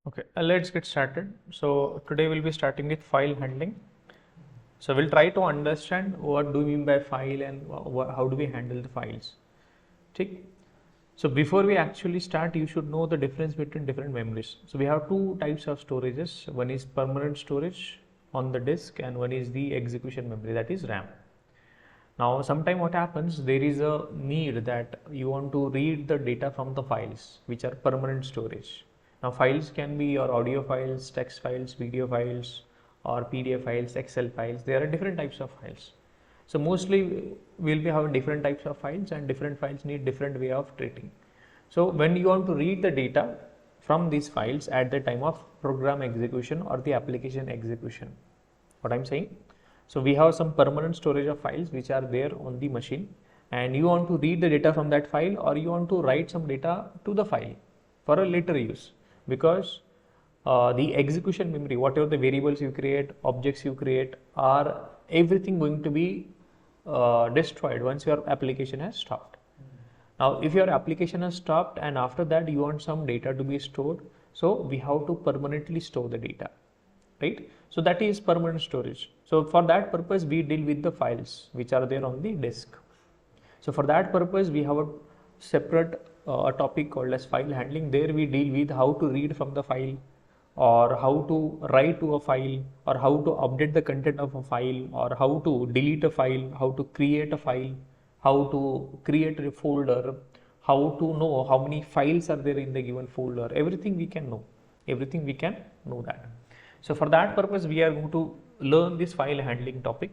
Okay, let's get started. So today we'll be starting with file handling. So we'll try to understand what do we mean by file and how do we handle the files. Okay. So before we actually start, you should know the difference between different memories. So we have two types of storages. One is permanent storage on the disk and one is the execution memory, that is RAM. Now sometime what happens, there is a need that you want to read the data from the files which are permanent storage. Now files can be your audio files, text files, video files or PDF files, Excel files. There are different types of files. So mostly we'll be having different types of files and different files need different way of treating. So when you want to read the data from these files at the time of program execution or the application execution, what I'm saying? So we have some permanent storage of files which are there on the machine and you want to read the data from that file or you want to write some data to the file for a later use, because the execution memory, whatever the variables you create, objects you create, are everything going to be destroyed once your application has stopped. Now if your application has stopped and after that you want some data to be stored, so we have to permanently store the data, right? So that is permanent storage. So for that purpose we deal with the files which are there on the disk. So for that purpose we have a separate a topic called as file handling. There we deal with how to read from the file or how to write to a file or how to update the content of a file or how to delete a file, how to create a file, how to create a folder, how to know how many files are there in the given folder. Everything we can know, that. So for that purpose we are going to learn this file handling topic.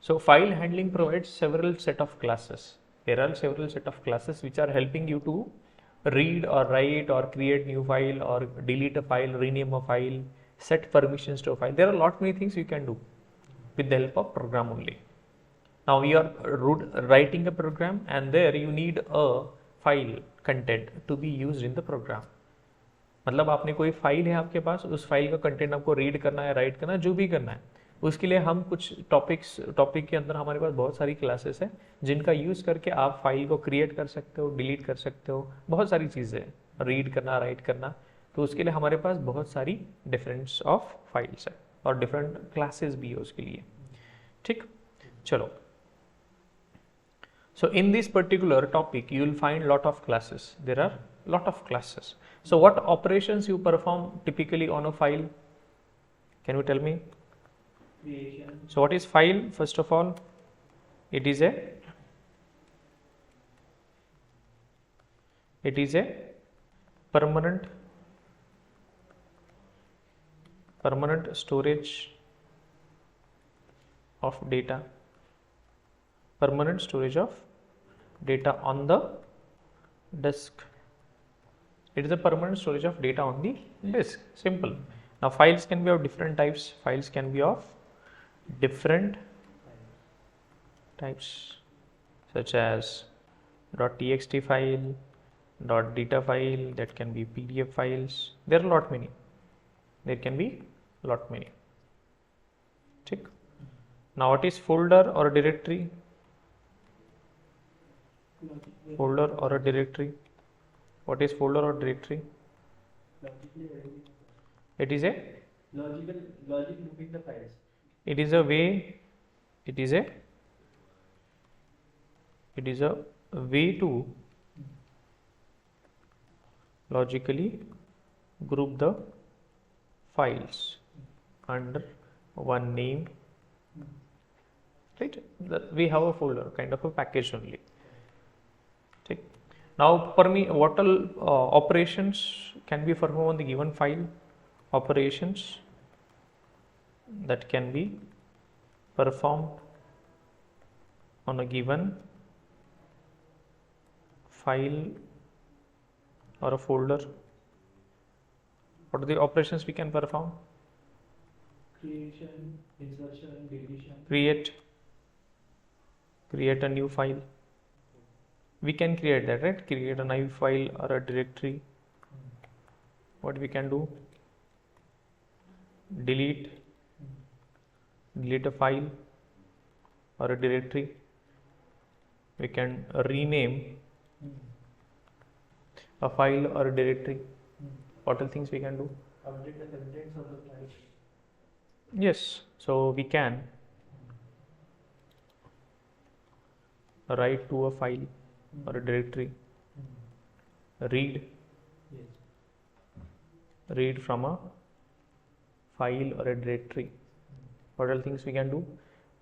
So file handling provides several set of classes. There are several set of classes which are helping you to read or write or create new file or delete a file, rename a file, set permissions to a file. There are a lot many things you can do with the help of program only. Now you are writing a program and there you need a file content to be used in the program. मतलब आपने कोई file है आपके पास, उस file का content आपको read करना है, राइट करना है, जो भी करना है, उसके लिए हम कुछ टॉपिक के अंदर हमारे पास बहुत सारी क्लासेस हैं जिनका यूज़ करके आप फाइल को क्रिएट कर सकते हो, डिलीट कर सकते हो, बहुत सारी चीज़ें, रीड करना, राइट करना. तो उसके लिए हमारे पास बहुत सारी डिफरेंस ऑफ फाइल्स है और डिफरेंट क्लासेस भी है उसके लिए. ठीक, चलो. So in this particular topic you will find lot of classes. There are lot of classes. So what operations you perform typically on a file? Can you tell me? Creation. So what is file? First of all, it is a permanent storage of data. Permanent storage of data on the disk. It is a permanent storage of data on the disk. Simple. Now files can be of different types. Files can be of different types such as .txt file, .data file, that can be PDF files. There are lot many. There can be lot many. Check. Now what is folder or directory? Folder or a directory? What is folder or directory? It is a logic looping the files. It is a way to logically group the files under one name, right? We have a folder, kind of a package only. Okay. Now for me, what all operations can be performed on the given file? Operations that can be performed on a given file or a folder. What are the operations we can perform? Creation, insertion, deletion. Create a new file. We can create that, right? Create a new file or a directory. What we can do? Delete a file or a directory. We can rename a file or a directory. What are things we can do? update the contents of the file. Yes, so we can write to a file or a directory, read Yes. read from a file or a directory. What are things we can do?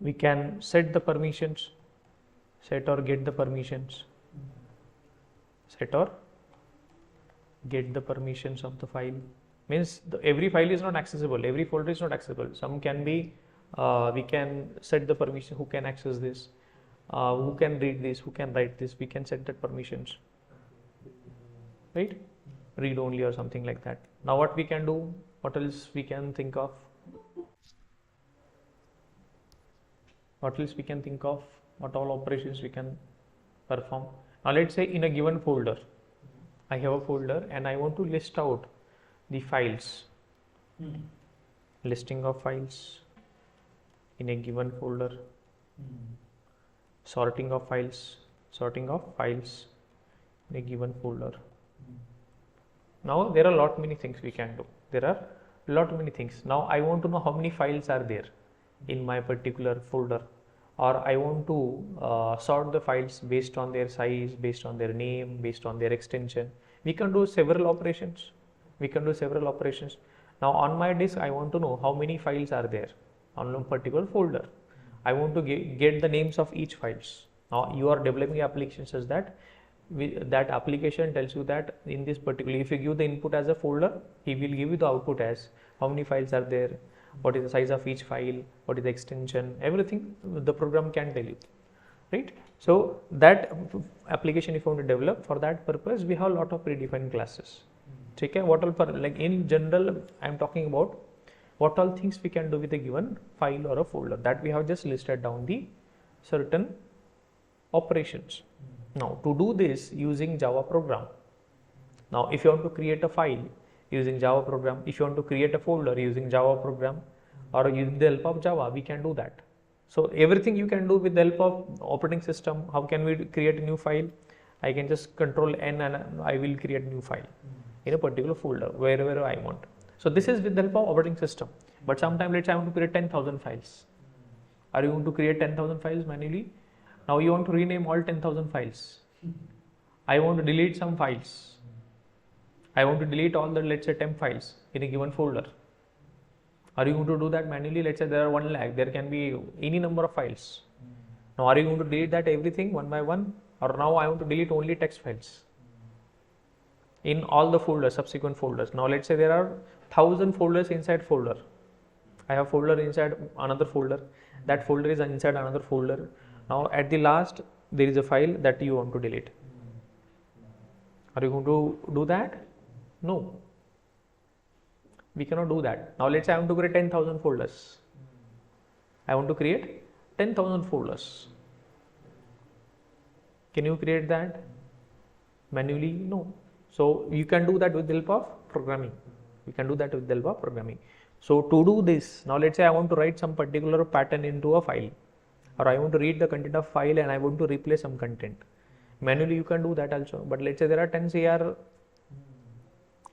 We can set the permissions, set or get the permissions, set or get the permissions of the file. Means every file is not accessible, every folder is not accessible. Some can be, we can set the permission, who can access this, who can read this, who can write this, we can set that permissions, right? Read only or something like that. Now what we can do, what else we can think of? What else we can think of? What all operations we can perform? Now let's say in a given folder, I have a folder and I want to list out the files, listing of files in a given folder, sorting of files in a given folder. Now there are lot many things we can do. There are lot many things. Now I want to know how many files are there in my particular folder, or I want to sort the files based on their size, based on their name, based on their extension. We can do several operations. Now on my disk, I want to know how many files are there on a particular folder. I want to get the names of each files. Now you are developing applications such that that application tells you that in this particular, if you give the input as a folder, he will give you the output as how many files are there, what is the size of each file, what is the extension, everything the program can tell you, right? So that application, if you want to develop, for that purpose we have a lot of predefined classes. Okay, what all, like in general I am talking about what all things we can do with a given file or a folder, that we have just listed down the certain operations. Now to do this using Java program, now if you want to create a file using Java program, if you want to create a folder using Java program, or using the help of Java, we can do that. So everything you can do with the help of operating system. How can we create a new file? I can just control N and I will create a new file in a particular folder wherever I want. So this is with the help of operating system. But sometimes let's say I want to create 10,000 files. Are you going to create 10,000 files manually? Now you want to rename all 10,000 files. I want to delete some files. I want to delete all the, let's say, temp files in a given folder. Are you going to do that manually? Let's say there are 1 lakh, there can be any number of files. Now are you going to delete that everything one by one? Or now I want to delete only text files in all the folders, subsequent folders. Now let's say there are 1,000 folders inside folder. I have folder inside another folder. That folder is inside another folder. Now at the last there is a file that you want to delete. Are you going to do that? No. We cannot do that. Now let's say I want to create 10,000 folders. I want to create 10,000 folders. Can you create that manually? No. So you can do that with the help of programming. So to do this, now let's say I want to write some particular pattern into a file, or I want to read the content of file and I want to replace some content. Manually you can do that also. But let's say there are 10 CR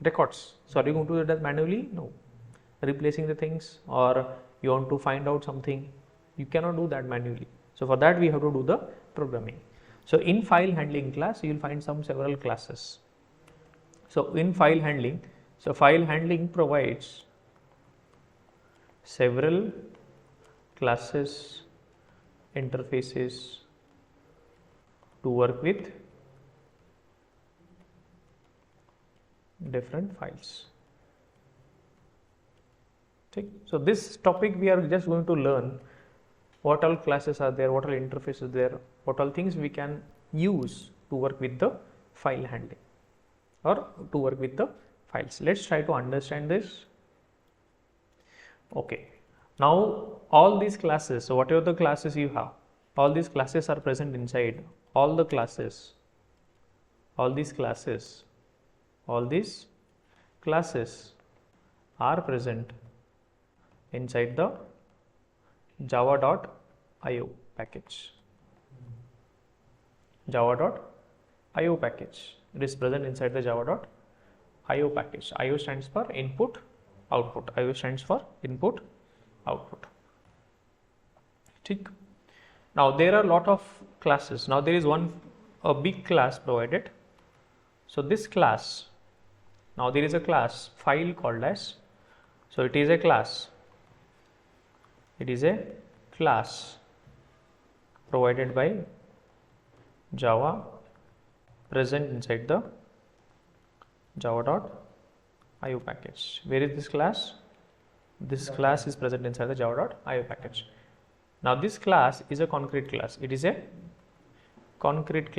records. So are you going to do that manually? No. Replacing the things, or you want to find out something, you cannot do that manually. So for that we have to do the programming. So in file handling class you will find several classes. So in file handling, provides several classes, interfaces to work with different files. Okay. So this topic we are just going to learn what all classes are there, what all interfaces there, what all things we can use to work with the file handling or to work with the files. Let's try to understand this. Okay. Now all these classes, so whatever the classes you have, all these classes are present inside. All these classes are present inside the java.io package. It is present inside the java.io package. IO stands for input output. IO stands for input output. Now there are a lot of classes. Now there is a big class provided. So this class, now there is a class file called as, so it is a class provided by Java, present inside the java.io package. Where is this class? This class is present inside the java.io package. Now this class is a concrete class. It is a concrete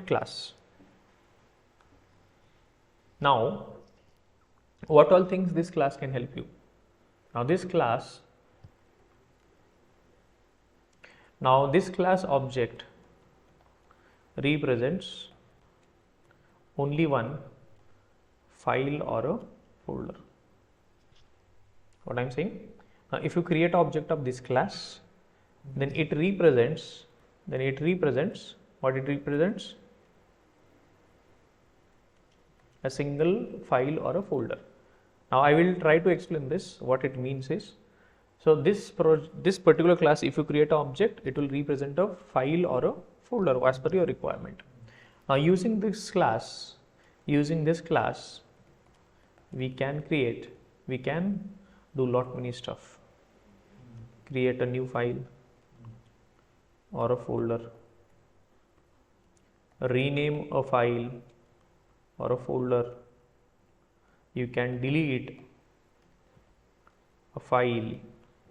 class. Now, what all things this class can help you? Now this class object represents only one file or a folder. What I am saying? Now if you create an object of this class, then it represents what it represents? A single file or a folder. Now I will try to explain this. What it means is, so this particular class, if you create an object, it will represent a file or a folder as per your requirement. Now using this class, we can do lot many stuff. Create a new file or a folder, rename a file or a folder. You can delete a file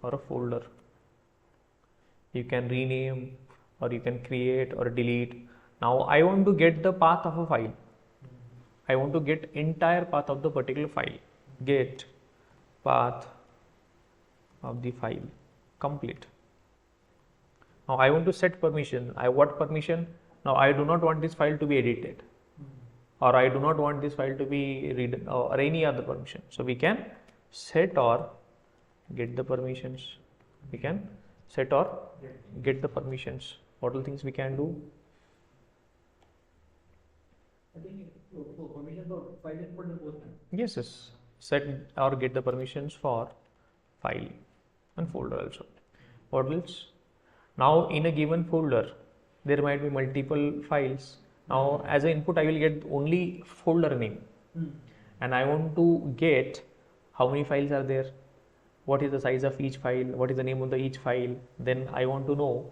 or a folder. You can rename, or you can create or delete. Now I want to get the path of a file. I want to get entire path of the particular file. Get path of the file complete. Now I want to set permission. What permission? Now I do not want this file to be edited, or I do not want this file to be read, or any other permission. So we can set or get the permissions. What all things we can do? I think permission for file and folder both. Yes. Set or get the permissions for file and folder also. What else? Now in a given folder, there might be multiple files. Now as an input, I will get only folder name, and I want to get how many files are there, what is the size of each file, what is the name of each file. Then I want to know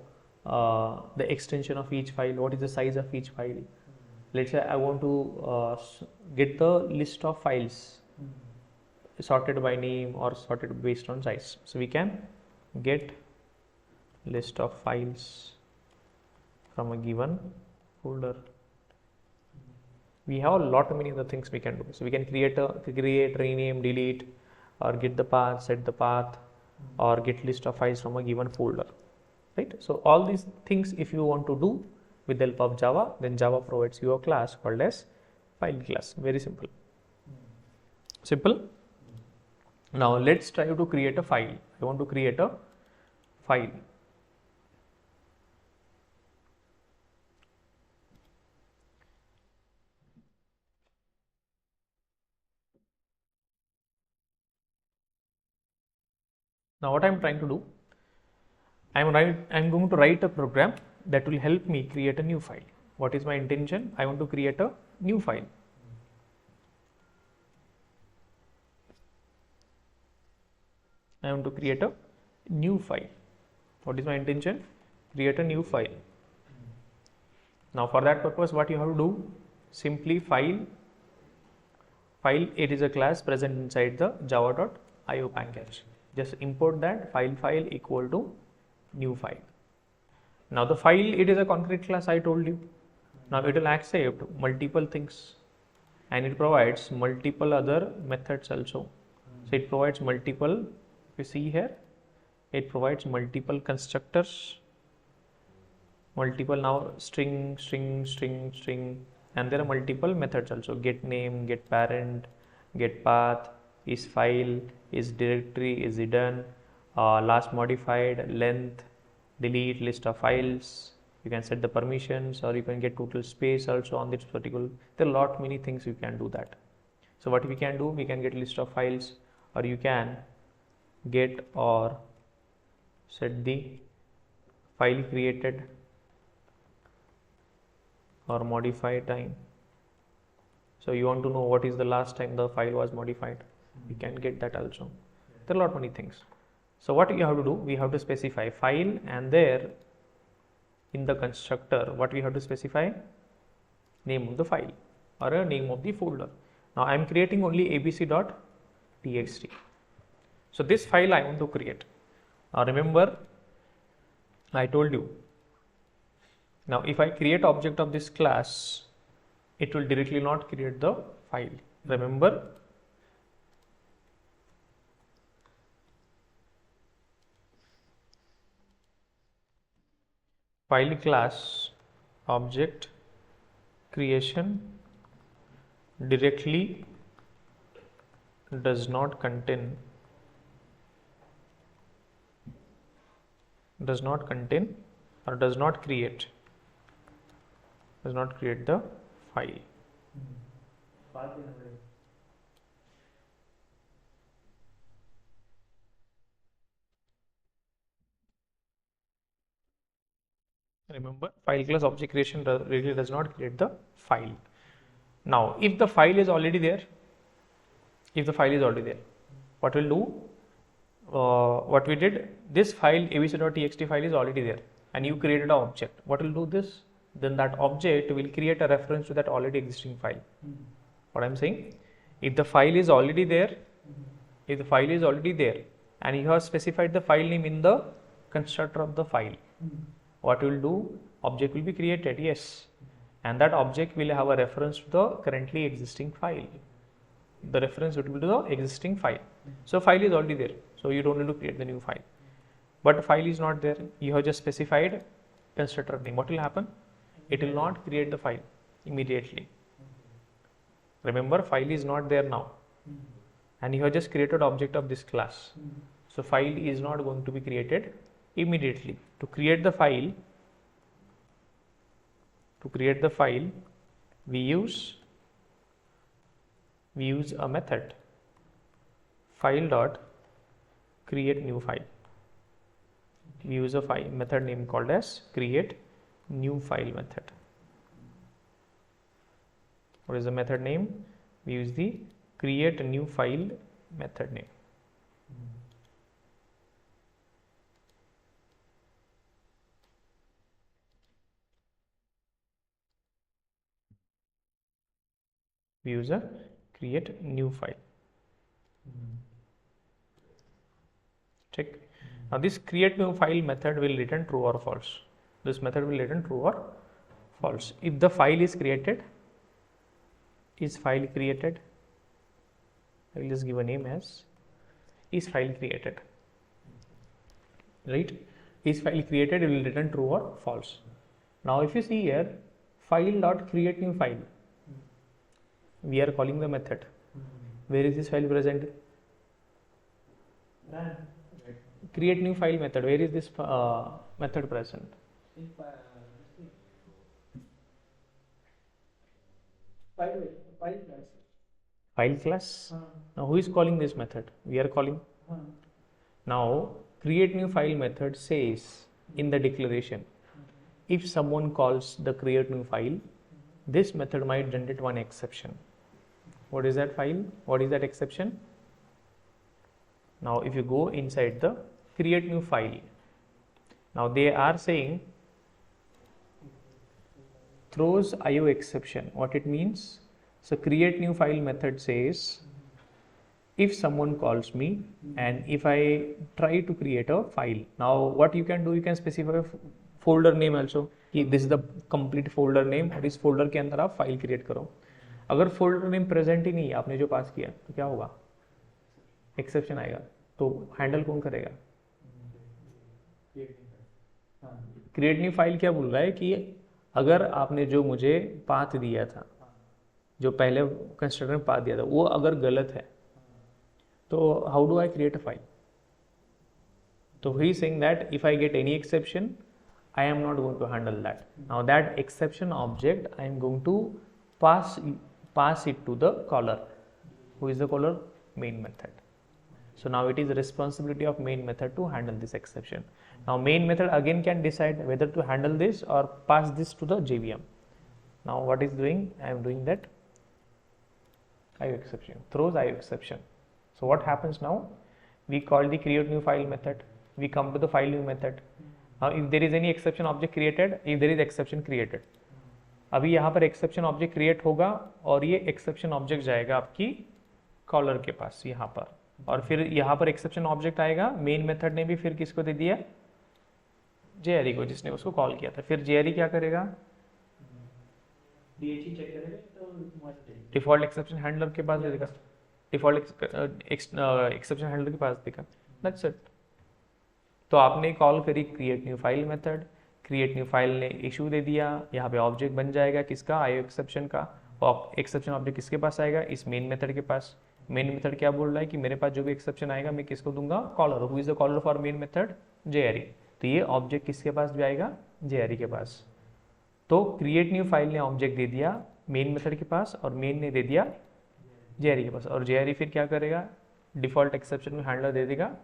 the extension of each file, what is the size of each file. Let's say I want to get the list of files sorted by name or sorted based on size. So we can get list of files from a given folder. We have a lot many other things we can do. So we can create, rename, delete, or get the path, set the path, or get list of files from a given folder, right? So all these things, if you want to do with the help of Java, then Java provides you a class called as file class. Very simple. Now let's try to create a file. I want to create a file. Now what I am trying to do, I am going to write a program that will help me create a new file. What is my intention? I want to create a new file. What is my intention? Create a new file. Now for that purpose, what you have to do? Simply file, it is a class present inside the java.io package. Just import that file equal to new file. Now the file, it is a concrete class, I told you. Now it will accept multiple things, and it provides multiple other methods also. So it provides multiple, you see here, it provides multiple constructors, multiple now string, and there are multiple methods also. Get name, get parent, get path, is file, is directory, is hidden, last modified, length, delete, list of files. You can set the permissions, or you can get total space also on this particular. There are many things you can do that. So what we can do, we can get list of files, or you can get or set the file created or modify time. So you want to know what is the last time the file was modified, you can get that also. There are a lot many things. So what you have to do, we have to specify file, and there in the constructor what we have to specify, name of the file or a name of the folder. Now I am creating only abc.txt. So this file I want to create. Now remember, I told you, now if I create object of this class, it will directly not create the file. Remember, file class object creation directly does not contain or does not create the file. Remember, file class object creation really does not create the file. Now, if the file is already there, what we'll do, what we did, this file abc.txt file is already there, and you created an object. What will do this? Then that object will create a reference to that already existing file. What I'm saying, if the file is already there, and you have specified the file name in the constructor of the file, what will do? Object will be created, yes, and that object will have a reference to the currently existing file. The reference would be to the existing file. So file is already there, so you don't need to create the new file. But file is not there, you have just specified constructor name. What will happen? It will not create the file immediately. Remember, file is not there now, and you have just created object of this class. So file is not going to be created immediately. To create the file, we use a method, file dot create new file. We use a method name called as create new file method. What is the method name? We use the create new file method name. We use a create new file. Check. Now this create new file method will return true or false. This method will return true or false. If the file is created, I will just give a name as is file created. Right? Is file created, it will return true or false. Now if you see here, file dot create new file, we are calling the method. Where is this file present? Create new file method. Where is this method present? File class. Now who is calling this method? We are calling. Now create new file method says in the declaration, if someone calls the create new file, this method might generate one exception. What is that file? What is that exception? Now if you go inside the create new file, now they are saying throws IO exception. What it means? So create new file method says if someone calls me and if I try to create a file. Now what you can do, you can specify a folder name also. This is the complete folder name और इस folder के अंदर आप file create करो. अगर folder name present ही नहीं है आपने जो पास किया तो क्या होगा? Exception आएगा. तो handle कौन करेगा? Create new file क्या बोल रहा है कि अगर आपने जो मुझे path दिया था, जो पहले constructor में path दिया था, वो अगर गलत है, तो how do I create a file? So he is saying that if I get any exception, I am not going to handle that. Now that exception object I am going to pass it to the caller. Who is the caller? Main method. So now it is the responsibility of main method to handle this exception. Now main method again can decide whether to handle this or pass this to the JVM. Now what is doing? I am doing that IO exception, throws IO exception. So what happens now? We call the create new file method. We come to the file new method. Now if there is any exception object created, if there is exception created, अभी यहाँ पर exception object create होगा और ये exception object जाएगा आपकी caller के पास यहाँ पर, और फिर यहाँ पर exception object आएगा. main method ने भी फिर किसको दे दिया? JRE को, जिसने उसको कॉल किया था. फिर JRE क्या करेगा? DHE चेक करेगा तो डिफॉल्ट एक्सेप्शन हैंडलर के पास दे देगा. डिफॉल्ट एक्सेप्शन हैंडलर के पास देगा. That's it. तो आपने कॉल करी create new file method. Create new file ने इशू दे दिया. यहाँ पे ऑब्जेक्ट बन जाएगा किसका? आईओ एक्सेप्शन का. और एक्सेप्शन ऑब्जेक्ट किसके पास आएगा? इस मेन मेथड के पास. मेन मेथड क्या बोल रहा है कि मेरे पास जो भी एक्सेप्शन आएगा मैं किसको दूंगा? Caller. Who is the caller for main method? JRE. तो ये ऑब्जेक्ट किसके पास जाएगा? JRE के पास. तो क्रिएट न्यू फाइल ने ऑब्जेक्ट दे दिया मेन मेथड के पास और मेन ने दे दिया JRE के पास. और JRE फिर क्या करेगा? डिफॉल्ट एक्सेप्शन में हैंडलर दे देगा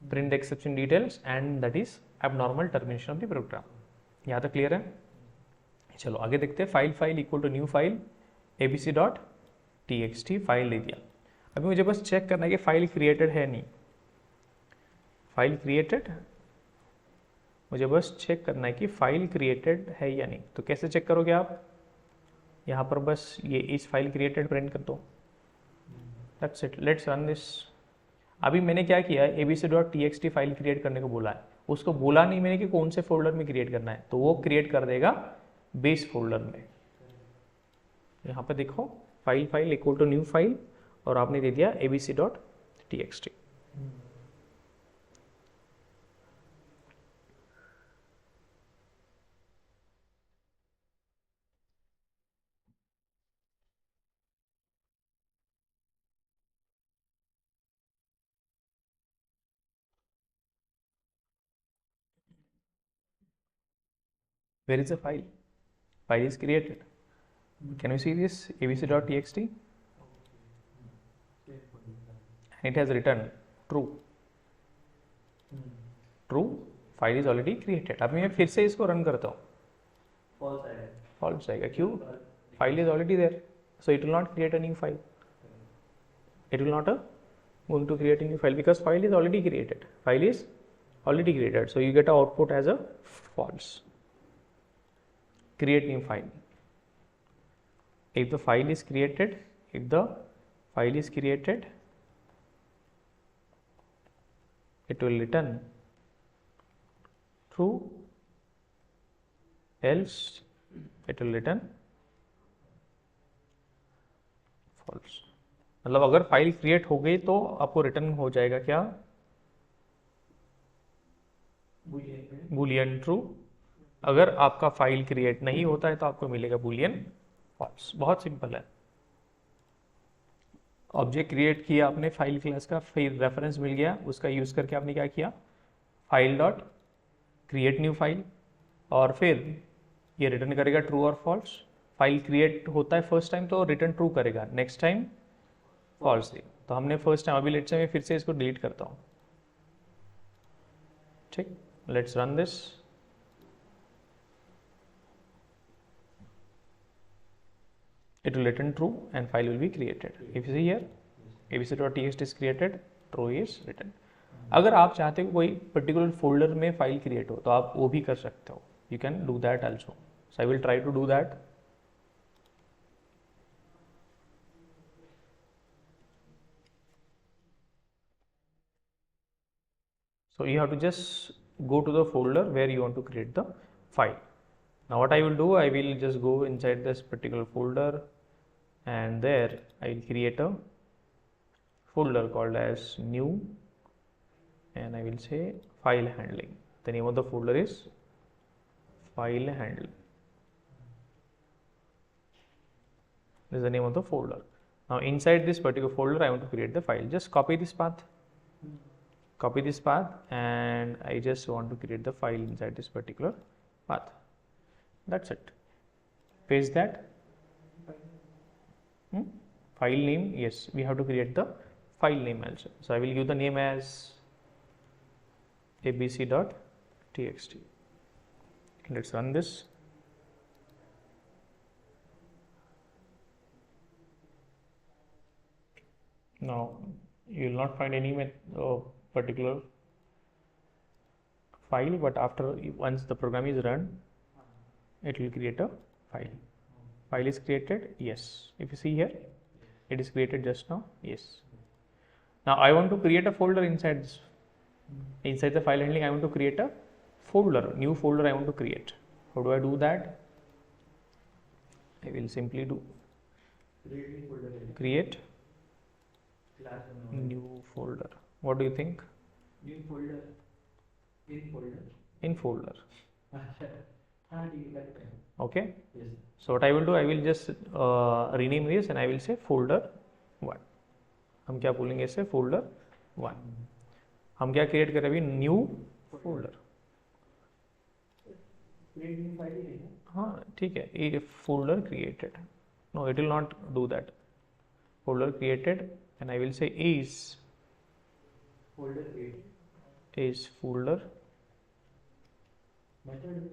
print exception details and that is abnormal termination of the program. यहाँ तक क्लियर है? चलो आगे देखते हैं. File equal to new file abc.txt file दे दिया. अभी मुझे बस चेक करना है कि फाइल क्रिएटेड है नहीं. फाइल क्रिएटेड, मुझे बस चेक करना है कि फाइल क्रिएटेड है या नहीं. तो कैसे चेक करोगे आप? यहाँ पर बस ये इस फाइल क्रिएटेड प्रिंट कर दो. That's it. Let's run this. अभी मैंने क्या किया है? abc.txt फाइल क्रिएट करने को बोला है. उसको बोला नहीं मैंने कि कौन से फोल्डर में क्रिएट करना है, तो वो क्रिएट कर देगा बेस फोल्डर में. यहाँ पर देखो file equal to new file और आपने दे दिया abc.txt. Where is the file? File is created. Can you see this abc.txt? And it has written true. True. File is already created. अभी मैं फिर से इसको रन करता हूँ. False आएगा. क्यों? File is already there, so it will not create a new file. It will not going to create a new file because file is already created. File is already created, so you get an output as a false. Create new file. If the file is created, it will return true, else it will return false. मतलब अगर file create हो गई तो आपको return हो जाएगा क्या? Boolean true. अगर आपका फाइल क्रिएट नहीं होता है तो आपको मिलेगा बूलियन फॉल्स. बहुत सिंपल है. ऑब्जेक्ट क्रिएट किया आपने फाइल क्लास का, फिर रेफरेंस मिल गया, उसका यूज करके आपने क्या किया? File dot create new file, और फिर ये रिटर्न करेगा ट्रू और फॉल्स. फाइल क्रिएट होता है फर्स्ट टाइम तो रिटर्न ट्रू करेगा, नेक्स्ट टाइम फॉल्स. तो हमने फर्स्ट टाइम, अभी लेट्स से मैं फिर से इसको डिलीट करता हूँ. ठीक, let's run this. It will return true and file will be created. If you see here, abc.txt is created, true is written. अगर आप चाहते हो कोई पर्टिकुलर फोल्डर में फाइल क्रिएट हो तो आप वो भी कर सकते हो. You can do that also. So I will try to do that. So you have to just go to the folder where you want to create the file. Now what I will do, I will just go inside this particular folder and there I will create a folder called as new, and I will say file handling. The name of the folder is file handling. This is the name of the folder. Now inside this particular folder I want to create the file. Just copy this path. Copy this path and I just want to create the file inside this particular path. That's it. Paste that. file name, yes, we have to create the file name also. So I will give the name as abc.txt. Let's run this. Now you will not find any particular file, but after once the program is run, it will create a file. File is created, yes. If you see here, it is created just now, yes. Now I want to create a folder inside this. Inside the file handling, I want to create a folder, new folder I want to create. How do I do that? I will simply do create new folder. What do you think? New folder. In folder. Okay. Yes. So what I will do, I will just rename this and I will say folder 1. हम क्या बोलेंगे इसे? folder 1. हम क्या create करें अभी? new folder. हाँ ठीक है, ये folder created. No, it will not do that. Folder created and I will say is Folder created. Is folder. Method.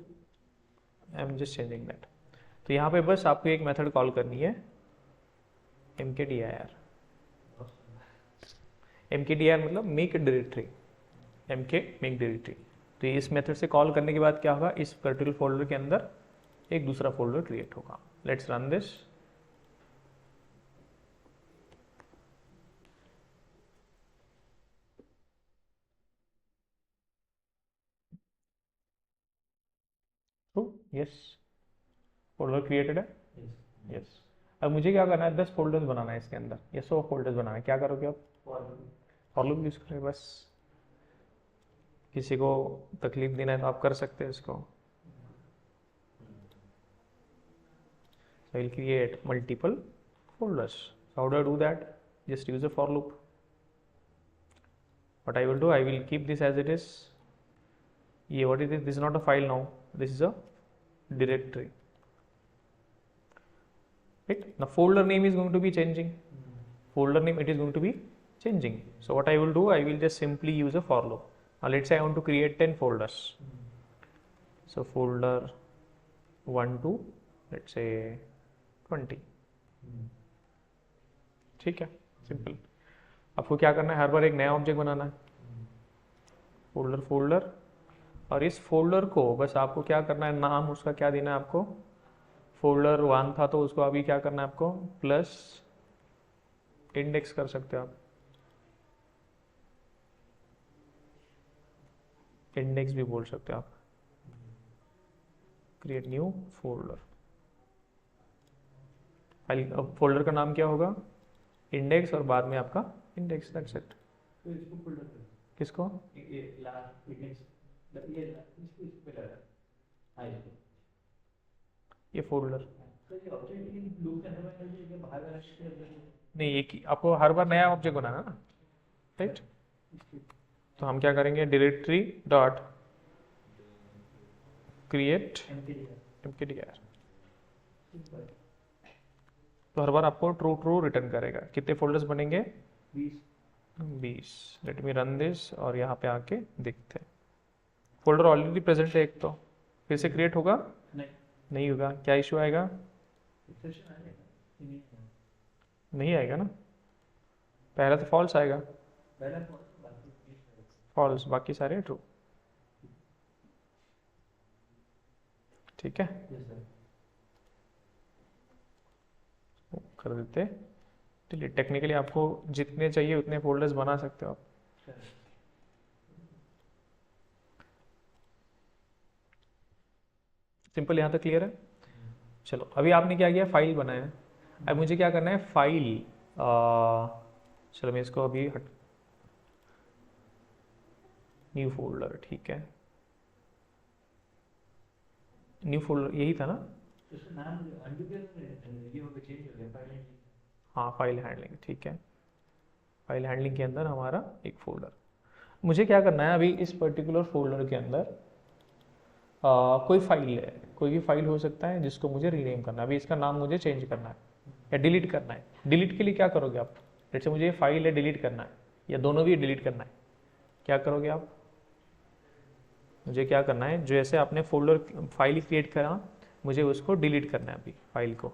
I am just changing that. तो यहाँ पे बस आपको एक मेथड कॉल करनी है mkdir. mkdir मतलब मेक डायरेक्टरी. Make directory. तो इस मेथड से कॉल करने के बाद क्या होगा? इस पर्टिकुलर फोल्डर के अंदर एक दूसरा फोल्डर क्रिएट होगा. Let's run this. Yes, folder created है. यस. अब मुझे क्या करना है? 10 फोल्डर्स बनाना है इसके अंदर, या 100 फोल्डर्स बनाना है. क्या करोगे आप? फॉर लूप यूज करें. बस किसी को तकलीफ देना है तो आप कर सकते हैं इसको. I will create multiple folders. So how do I do that? Just use a for loop. What I will do, I will keep this as it is. Yeah, what is this? This is not a file now. This is a directory. Right? Now folder name is going to be changing. Folder name, it is going to be changing. So what I will do, I will just simply use a for loop. Now let's say I want to create 10 folders. So folder 1 to let's say 20. ठीक है, simple. आपको क्या करना है? हर बार एक नया object बनाना है. Folder और इस फोल्डर को बस आपको क्या करना है? नाम उसका क्या देना है आपको? फोल्डर 1 था तो उसको अभी क्या करना है आपको? प्लस इंडेक्स कर सकते हो आप. इंडेक्स भी बोल सकते हो आप. Create new folder. File folder का नाम क्या होगा? इंडेक्स और बाद में आपका इंडेक्स. That's it. तो इसको फोल्डर कर. किसको? ये लास्ट इंडेक्स. ये इसको पे लगा. हाँ इसको. ये फोल्डर. तो ये ऑब्जेक्ट की लूप के अंदर में ये बाहर वाला नहीं, ये आपको हर बार नया ऑब्जेक्ट बनाना ना, राइट? तो हम क्या करेंगे? Directory dot create mkdir. तो हर बार आपको ट्रू रिटर्न करेगा. कितने फोल्डर्स बनेंगे? 20. लेट मी रन दिस और यहाँ पे आके देखते हैं. फोल्डर ऑलरेडी प्रेजेंट है एक, तो फिर से क्रिएट होगा? नहीं होगा. क्या इशू आएगा? नहीं आएगा ना. पहला तो फॉल्स आएगा. फॉल्स, बाकी सारे ट्रू. ठीक है, कर देते. चलिए, टेक्निकली आपको जितने चाहिए उतने फोल्डर्स बना सकते हो आप. सिंपल, यहाँ तक क्लियर है. चलो, अभी आपने क्या किया? फाइल बनाया. अब मुझे क्या करना है? फाइल. चलो मैं इसको अभी न्यू फोल्डर. ठीक है, न्यू फोल्डर यही था ना? हाँ, फाइल हैंडलिंग. ठीक है, फाइल हैंडलिंग के अंदर हमारा एक फोल्डर. मुझे क्या करना है? अभी इस पर्टिकुलर फोल्डर के अंदर कोई फाइल है, कोई भी फाइल हो सकता है जिसको मुझे रीनेम करना है. अभी इसका नाम मुझे चेंज करना है. या डिलीट करना है। डिलीट के लिए क्या करोगे आप? जैसे मुझे ये फाइल है डिलीट करना है, या दोनों भी डिलीट करना है, क्या करोगे आप? मुझे क्या करना है, जो ऐसे आपने फोल्डर फाइल क्रिएट करा, मुझे उसको डिलीट करना है अभी, फाइल को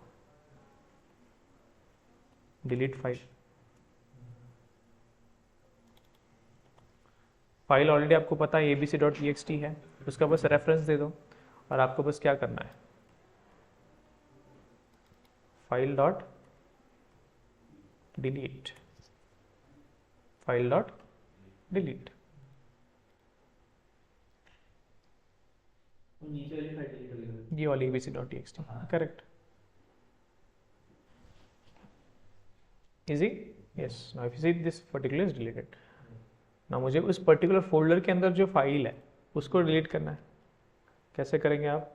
डिलीट फाइल। फाइल ऑलरेडी आपको पता है abc.txt है, उसका बस रेफरेंस दे दो और आपको बस क्या करना है, file dot delete, file dot delete. वो नीचे वाली फाइल डिलीट हो गई। ये वाली abc.txt, correct. Easy? Yes. Now if you see this particular is deleted. ना मुझे उस पर्टिकुलर फोल्डर के अंदर जो फाइल है उसको डिलीट करना है। कैसे करेंगे आप?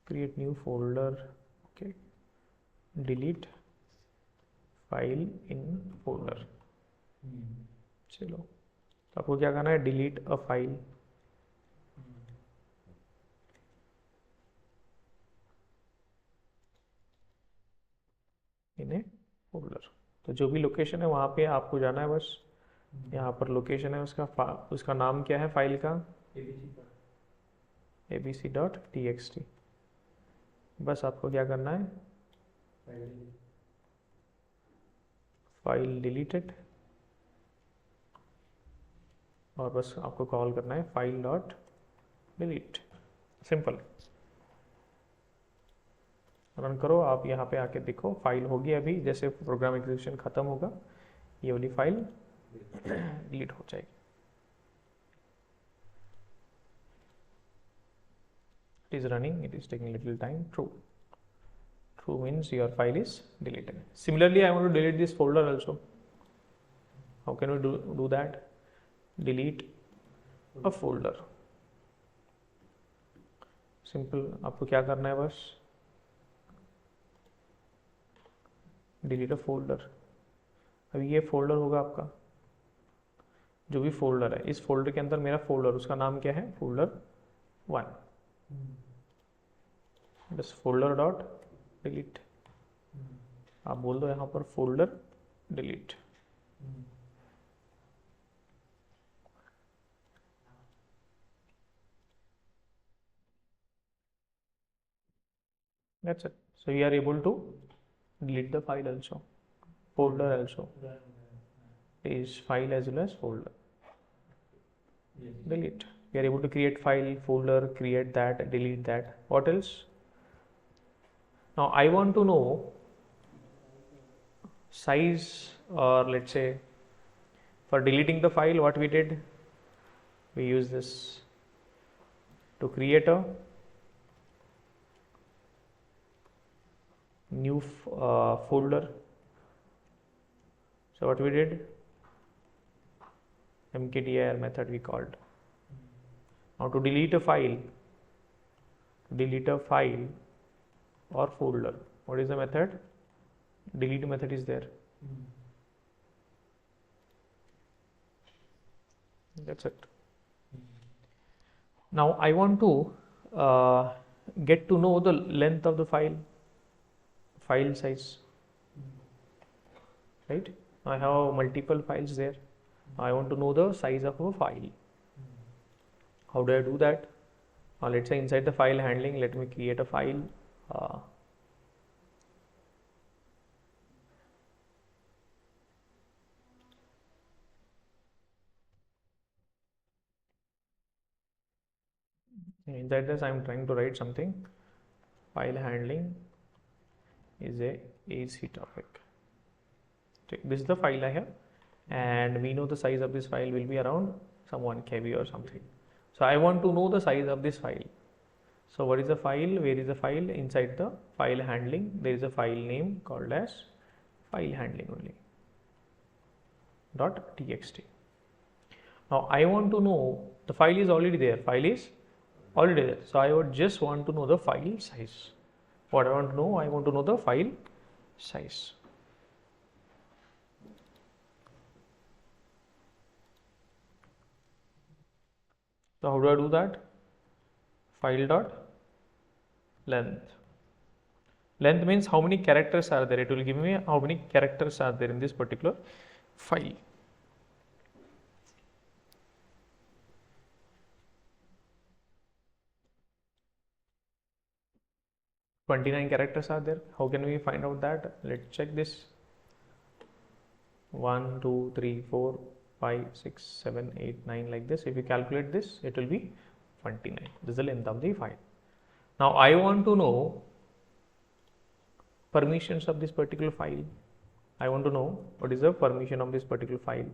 Create new folder, okay, delete file in folder. चलो, तो आपको क्या करना है, delete a file in A folder. तो जो भी लोकेशन है वहाँ पे आपको जाना है बस। यहाँ पर लोकेशन है उसका नाम क्या है फाइल का? abc.txt। बस आपको क्या करना है, फाइल डिलीटेड, और बस आपको कॉल करना है file dot delete. Simple. Run करो, आप यहाँ पे आके देखो फाइल होगी अभी, जैसे प्रोग्राम एग्जीक्यूशन खत्म होगा ये वाली फाइल डिलीट हो जाएगी। It is running, it is taking little time. True. True means your file is deleted. Similarly, I want to delete this folder also. How can we do that? Delete a folder. Simple. आपको क्या करना है, बस delete a folder. अभी ये folder होगा आपका, जो भी फोल्डर है, इस फोल्डर के अंदर मेरा फोल्डर, उसका नाम क्या है, फोल्डर 1। बस फोल्डर डॉट डिलीट, आप बोल दो यहाँ पर folder delete. That's it. So we are able to delete the file also, folder also, is file as well as folder. Delete. We are able to create file, folder, create that, delete that. What else? Now I want to know size, or let's say for deleting the file, what we did, we use this to create a new folder. So what we did, mkdir method we called. Now to delete a file or folder, what is the method? Delete method is there. That's it. Now I want to get to know the length of the file size, right? I have multiple files there. I want to know the size of a file. How do I do that? Let's say inside the file handling, let me create a file. Inside this, I am trying to write something. File handling is a AC topic. This is the file I have, and we know the size of this file will be around some 1 KB or something. So I want to know the size of this file. So what is the file? Where is the file? Inside the file handling, there is a file name called as file handling only .txt. Now I want to know, the file is already there. So I would just want to know the file size. What I want to know? I want to know the file size. So how do I do that? file dot length. Length means how many characters are there. It will give me how many characters are there in this particular file. "29 characters are there." How can we find out that? Let's check this. 1, 2, 3, 4, 5, 6, 7, 8, 9 like this. If you calculate this, it will be 29. This is the length of the file. Now I want to know permissions of this particular file. I want to know what is the permission of this particular file.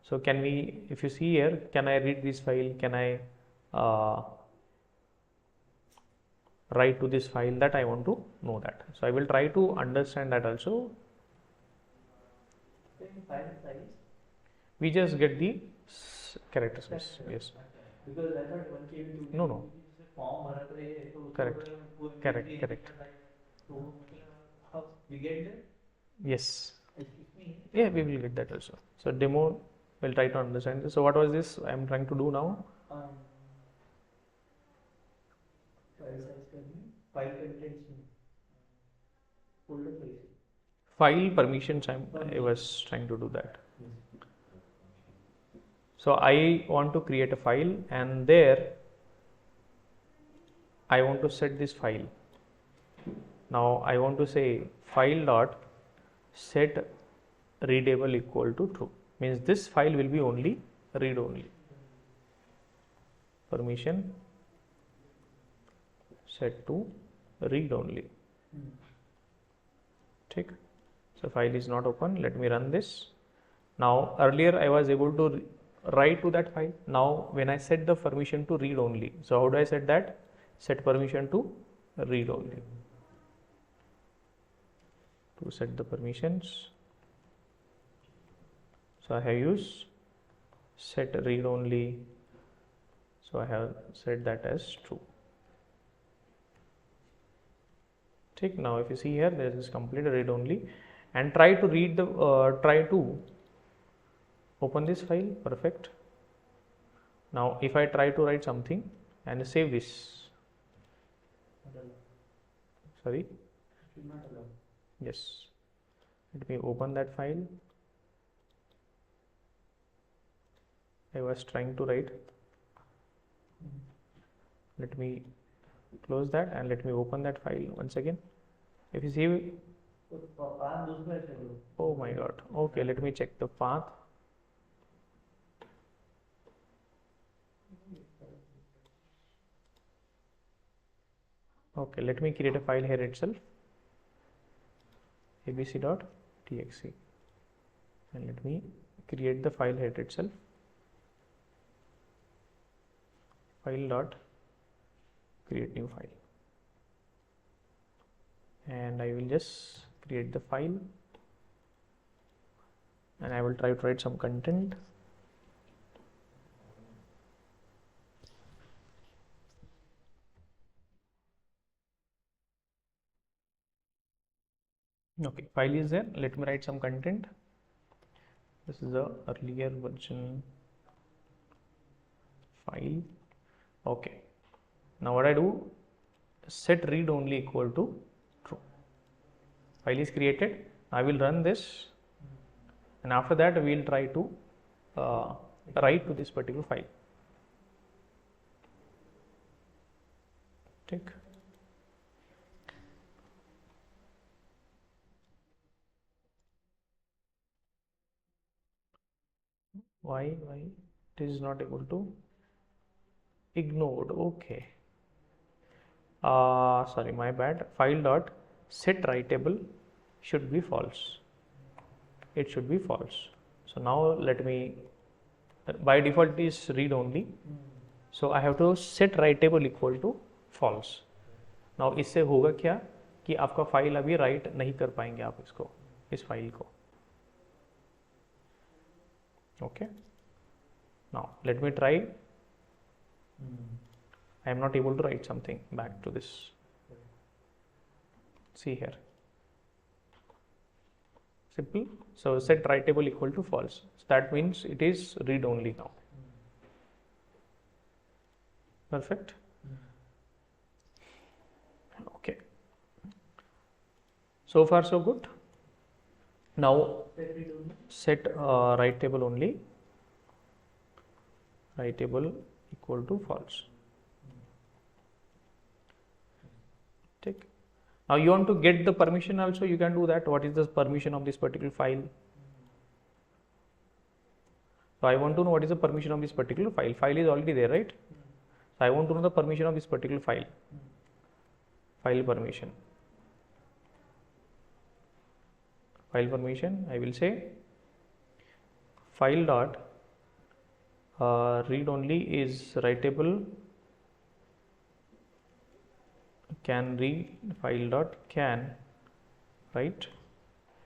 So can we, if you see here, can I read this file? Can I write to this file? That I want to know that. So I will try to understand that also. File size? We just get the character size. Yes. Because I thought 1 KB, 2 KB. No. Form भरा तो ये तो Correct. Correct. So how we get that? Yes. Excuse me. Yeah, we will get that also. So demo will try to understand this. So what was this I am trying to do now? File size करनी, file contents में, folder size. File permissions I was trying to do that. So I want to create a file, and there I want to set this file. Now I want to say file dot set readable equal to true. Means this file will be only read only. Permission set to read only. Take. So file is not open. Let me run this. Now earlier I was able to write to that file. Now when I set the permission to read only. So how do I set that? Set permission to read only. To set the permissions. So I have used set read only. So I have set that as true. Take. Now if you see here, there is complete read only, and try to read the try to open this file. Perfect. Now if I try to write something and save this, sorry, yes, let me open that file. I was trying to write. Let me close that and let me open that file once again. If you see, oh my god, okay, let me check the path. Okay, let me create a file here itself, abc.txt, and let me create the file here itself, file dot create new file, and I will just create the file, and I will try to write some content. Okay, file is there. Let me write some content. This is the earlier version file. Okay, now what I do, set read only equal to true. File is created. I will run this, and after that we will try to write to this particular file. Take. Why it is not able to? Ignored. Okay. Sorry, my bad. File dot set writable should be false. It should be false. So now let me, by default it is read only. So I have to set writable equal to false. Now इससे होगा क्या कि आपका file अभी right नहीं कर पाएंगे आप इसको, इस फाइल को. Okay. Now let me try. I am not able to write something back to this. See here. Simple. So set writable equal to false. So that means it is read only now. Perfect. So far so good. Now set right table only, right table equal to false. Take. Now you want to get the permission also, you can do that. What is the permission of this particular file? So I want to know what is the permission of this particular file. File is already there, right? So I want to know the permission of this particular file. File permission. File permission, I will say file dot read only is writable, can read file dot can write.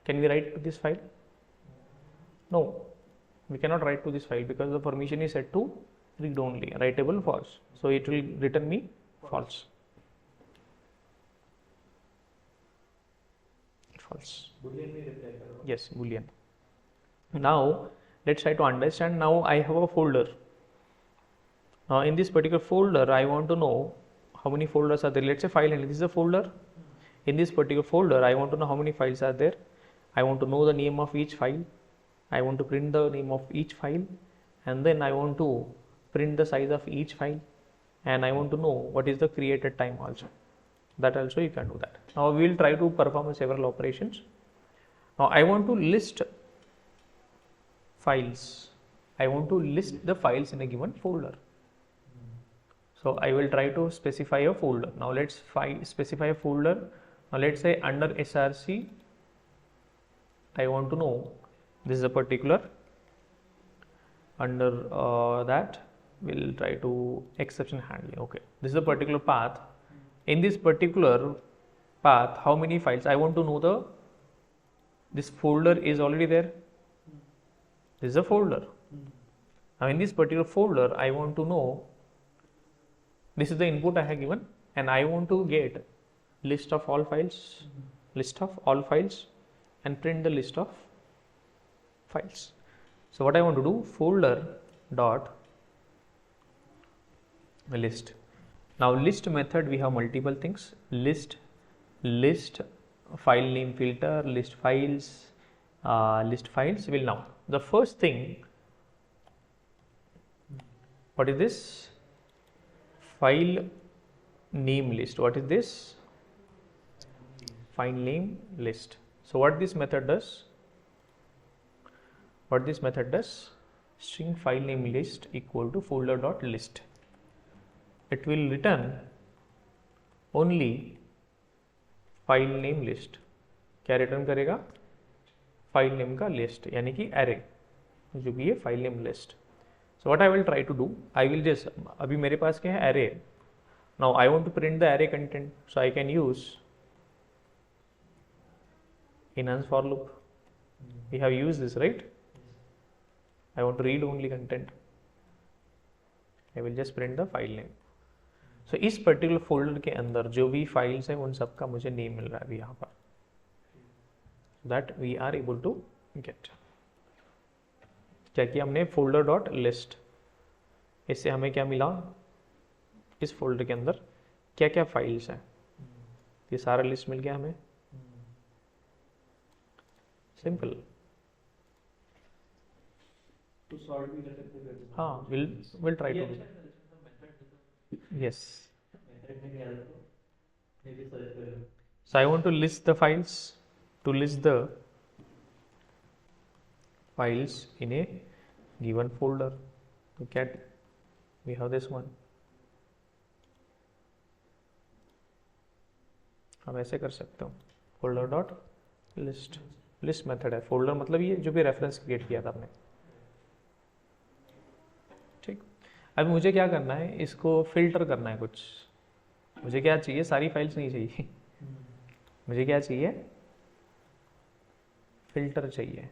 Can we write to this file? No, we cannot write to this file because the permission is set to read only, writable false. So it will return me false. False. Yes, boolean. Now let's try to understand. Now I have a folder. Now in this particular folder, I want to know how many folders are there. Let's say file handling. This is a folder. In this particular folder, I want to know how many files are there. I want to know the name of each file. I want to print the name of each file, and then I want to print the size of each file, and I want to know what is the created time also. That also you can do that. Now we will try to perform several operations. Now I want to list files. I want to list the files in a given folder. So I will try to specify a folder. Now let's specify a folder. Now let's say under src, I want to know this is a particular. Under that we'll try to exception handling. Okay, this is a particular path. In this particular path, how many files? I want to know this folder is already there. This is a folder. Now in this particular folder, I want to know, this is the input I have given, and I want to get list of all files, list of all files, and print the list of files. So what I want to do, folder dot list. Now list method, we have multiple things. List, file name filter, list files. Will now the first thing, what is this? File name list. What is this? File name list. So what this method does? String file name list equal to folder dot list. It will return only file name list. क्या return करेगा? File name का list, यानी कि array जो भी है file name list. So what I will try to do, I will just, अभी मेरे पास क्या है, array. Now I want to print the array content, so I can use enhance for loop. We have used this, right? I want to read only content. I will just print the file name. So इस particular folder के अंदर जो भी files हैं उन सब का मुझे नेम मिल रहा है अभी यहाँ पर. That we are able to get. क्या किया हमने? Folder dot list. इससे हमें क्या मिला? इस फोल्डर के अंदर क्या क्या फाइल्स हैं, ये सारा लिस्ट मिल गया हमें. सिंपल. हाँ, will try to. Yes. So I want to list the files. To list the files in a given folder. Look at, we have this one. हम ऐसे कर सकते हो, folder dot list. List method है. Folder मतलब ये जो भी रेफरेंस क्रिएट किया था आपने. ठीक. अब मुझे क्या करना है, इसको फिल्टर करना है कुछ. मुझे क्या चाहिए? सारी फाइल्स नहीं चाहिए. मुझे क्या चाहिए? फिल्टर चाहिए.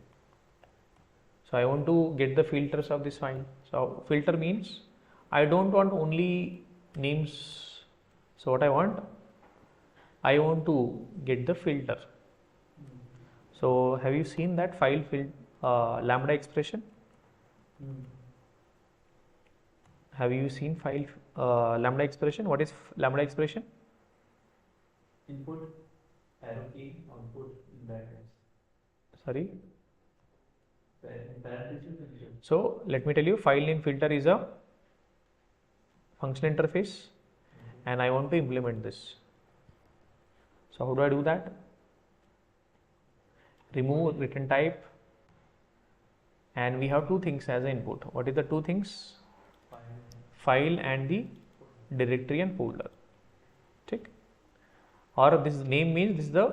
So I want to get the filters of this file. So filter means I don't want only names. So what I want to get the filter. So have you seen that file lambda expression? Have you seen file lambda expression? What is lambda expression? Input directly output in brackets. Sorry. Parentheses. So let me tell you, file name filter is a function interface, and I want to implement this. So how do I do that? Remove return type, and we have two things as an input. What is the two things? File and the directory and folder. ठीक? Or this name means this is the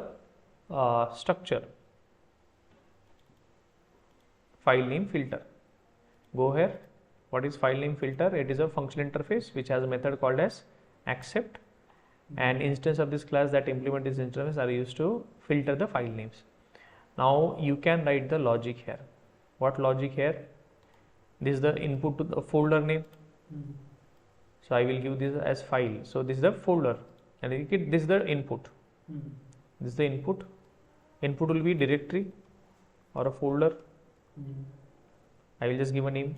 structure. File name filter. Go here. What is file name filter? It is a function interface which has a method called as accept, and instance of this class that implement this interface are used to filter the file names. Now you can write the logic here. What logic here? This is the input to the folder name. So I will give this as file. So this is the folder, and this is the input. This is the input. Input will be directory or a folder. I will just give a name,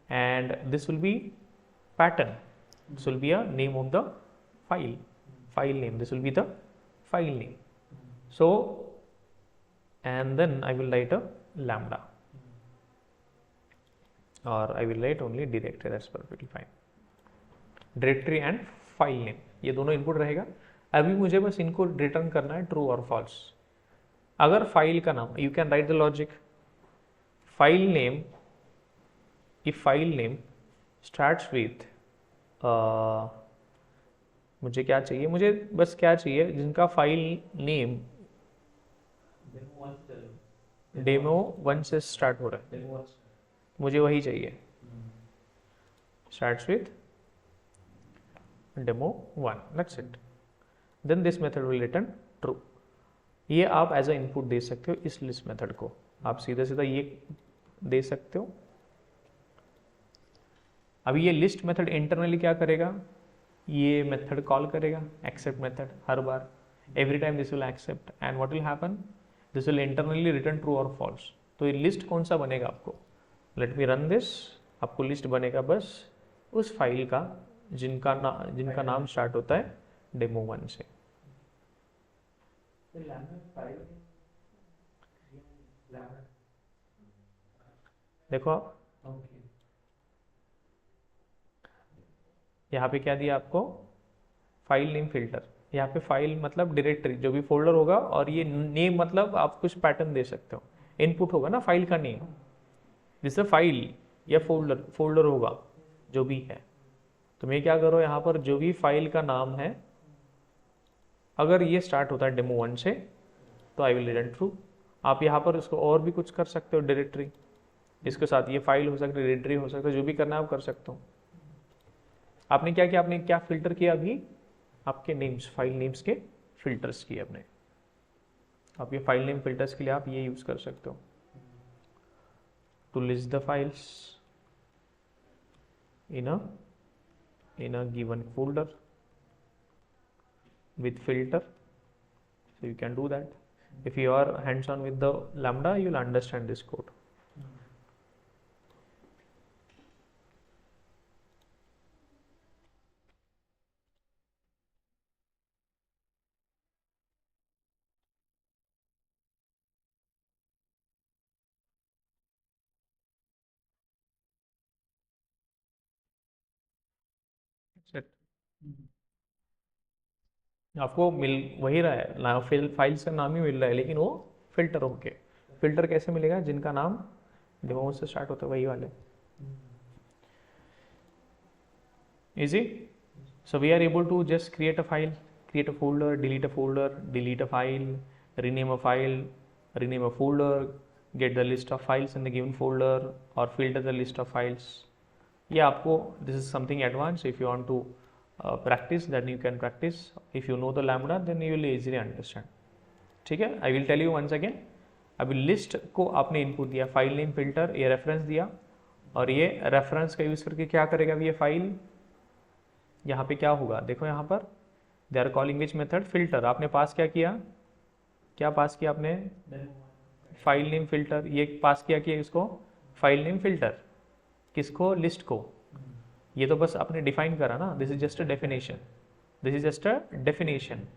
and this will be pattern. This will be a name of the file name. This will be the file name. So, and then I will write a lambda, or I will write only directory. That's perfectly fine. Directory and file name, ये दोनों input रहेगा. अभी मुझे बस इनको return करना है true और फॉल्स. अगर फाइल का नाम, you can write the logic. File name, if file name starts with, मुझे क्या चाहिए? मुझे बस क्या चाहिए? जिनका फाइल नेम डेमो 1 से स्टार्ट हो रहा है, मुझे वही चाहिए. Starts with demo 1, that's it. Then this method will return true. ये आप एज अ इनपुट दे सकते हो इस लिस्ट मेथड को. आप सीधा सीधा ये दे सकते हो. अभी ये लिस्ट मेथड इंटरनली क्या करेगा? ये मेथड कॉल करेगा, एक्सेप्ट मेथड, हर बार. Every time this will accept, and what will happen? This will internally return true और फॉल्स. तो ये लिस्ट कौन सा बनेगा आपको? Let me run this. आपको लिस्ट बनेगा बस उस फाइल का जिनका नाम स्टार्ट होता है डेमो 1 से. देखो आप यहाँ पे क्या दिया आपको? File name filter. यहाँ पे फाइल मतलब डायरेक्टरी, जो भी फोल्डर होगा, और ये नेम मतलब आप कुछ पैटर्न दे सकते हो. इनपुट होगा ना फाइल का नेम, जिससे फाइल या फोल्डर होगा जो भी है. तो मैं क्या करो, यहाँ पर जो भी फाइल का नाम है, अगर ये स्टार्ट होता है डेमो 1 से, तो आई विल रिटर्न ट्रू. आप यहाँ पर इसको और भी कुछ कर सकते हो. डायरेक्टरी इसके साथ ये फाइल हो सकती है, डायरेक्टरी हो सकता है, जो भी करना है आप कर सकते हो. आपने क्या किया? आपने क्या फिल्टर किया? अभी आपके नेम्स, फाइल नेम्स के फिल्टर्स किए आपने. आप ये फाइल नेम फिल्टर्स के लिए आप ये यूज कर सकते हो. To list the files in a given folder with filter. So you can do that. If you are hands on with the lambda, you will understand this code. That's it. आपको मिल वही रहा है ना, file का नाम ही मिल रहा है, लेकिन वो फिल्टर होके. फिल्टर कैसे मिलेगा? जिनका नाम डेमो से स्टार्ट होता है वही वाले. Easy. So we are able to just create a file, create a folder, delete a file, rename a file, rename a folder, get the list of files in the given folder, or filter the list of files. ये आपको, this is something advanced. If you want to practice, then you can practice. If you know the lambda, then you will easily understand. ठीक है. I will tell you once again. अभी list को आपने input दिया, file name filter, ये reference दिया, और ये रेफरेंस का यूज करके क्या करेगा? ये फाइल यहाँ पे क्या होगा? देखो यहाँ पर they are calling which method? Filter. आपने पास क्या किया? क्या पास किया आपने? File name filter. ये पास किया कि इसको फाइल नेम फिल्टर. किसको? लिस्ट को. ये तो बस आपने डिफाइन करा ना. This is just a definition. This is just a definition.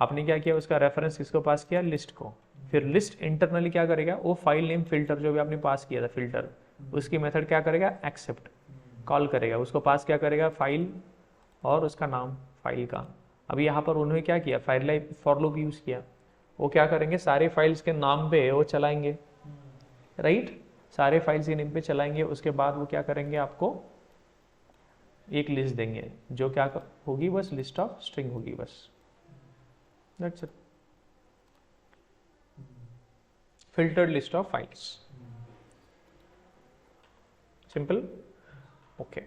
आपने क्या किया, उसका रेफरेंस किसको पास किया, लिस्ट को। फिर लिस्ट इंटरनली क्या करेगा, वो फाइल नेम फिल्टर जो भी आपने पास किया था फिल्टर, उसकी मेथड क्या करेगा, एक्सेप्ट कॉल करेगा, उसको पास क्या करेगा, फाइल और उसका नाम फाइल का। अभी यहाँ पर उन्होंने क्या किया, file life for loop use किया। वो क्या करेंगे, सारे फाइल्स के नाम पे वो चलाएंगे, राइट, सारे फाइल्स के नेम पे चलाएंगे। उसके बाद वो क्या करेंगे, आपको एक लिस्ट देंगे जो क्या होगी, बस लिस्ट ऑफ स्ट्रिंग होगी, बस that's it, filtered list of files, simple. Okay,